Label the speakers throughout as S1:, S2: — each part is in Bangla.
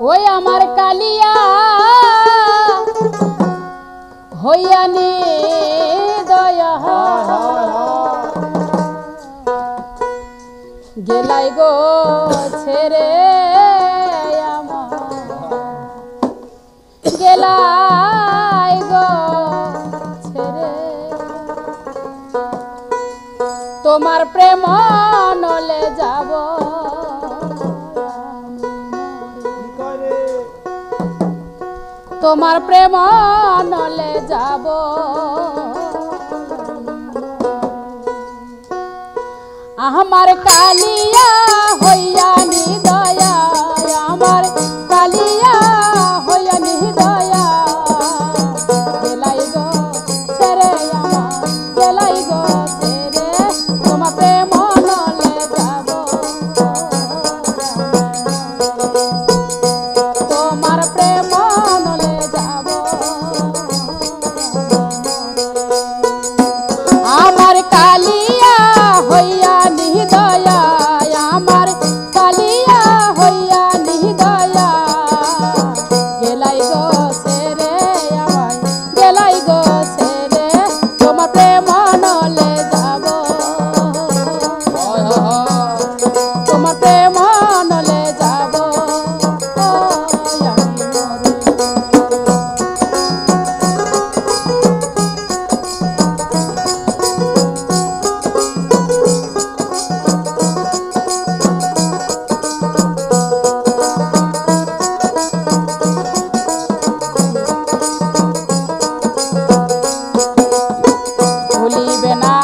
S1: ওই আমার কালিয়া হইয়া নি দয়া গেলাই গো ছেড়ে আমার গেলাই গো ছেড়ে তোমার প্রেম নলে যাব তোমার প্রেম নলে যাব আমার কালিয়া হইয়া নি দয়া আমার কালিয়া হইয়া নি দয়া গেলাই গো ছেড়ে আমার গেলাই গো ছেড়ে তোমার প্রেম নলে যাব তোমার প্রেম নলে যাব আমার কালিয়া হইয়া নি দয়া আমার কালিয়া হইয়া নি দয়া গেলাই গো ছেড়ে আমায় গেলাই গো ছেড়ে তোমার প্রেম নলে যাব তোমার প্রেম নলে যাব ভুলিবে না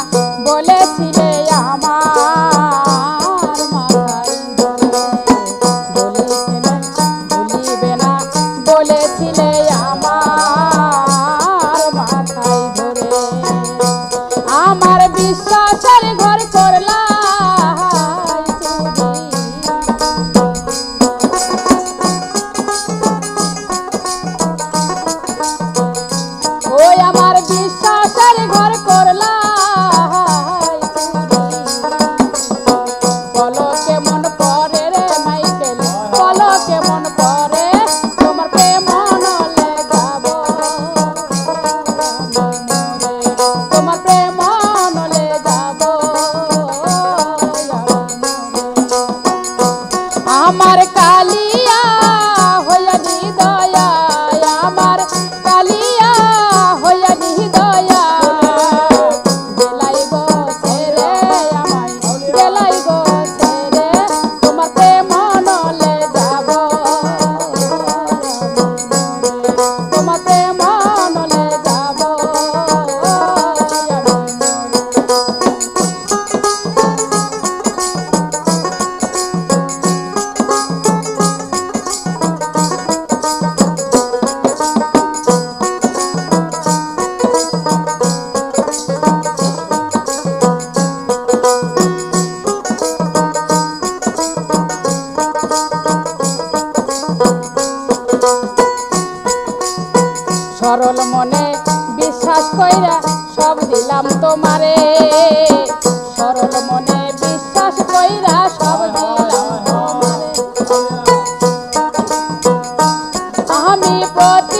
S1: বলেছিলে আমার মাথায় ভুলিবে না বলেছিলে আমার মাথায় ধরে আমার বিশ্বাসের ঘর করলা ওই আমার বিশ্বাসের ঘর করলা বলো কেমন পরে রে মাইকেল বলো কেমন পরে তোমার প্রেম নলে যাব তোমার প্রেম নলে যাব আমার কালিয়া হইয়া নি দয়া আমার কালিয়া হইয়া নি দয়া গেলাই গো ছেড়ে আমায় গেলাই গো ছেড়ে তোমার প্রেম নলে যাব তোমার প্রেম নলে যাব সরল মনে বিশ্বাস কইরা সব দিলাম তোমারে সরল মনে বিশ্বাস কইরা সব দিলাম তোমারে আমি প্রতি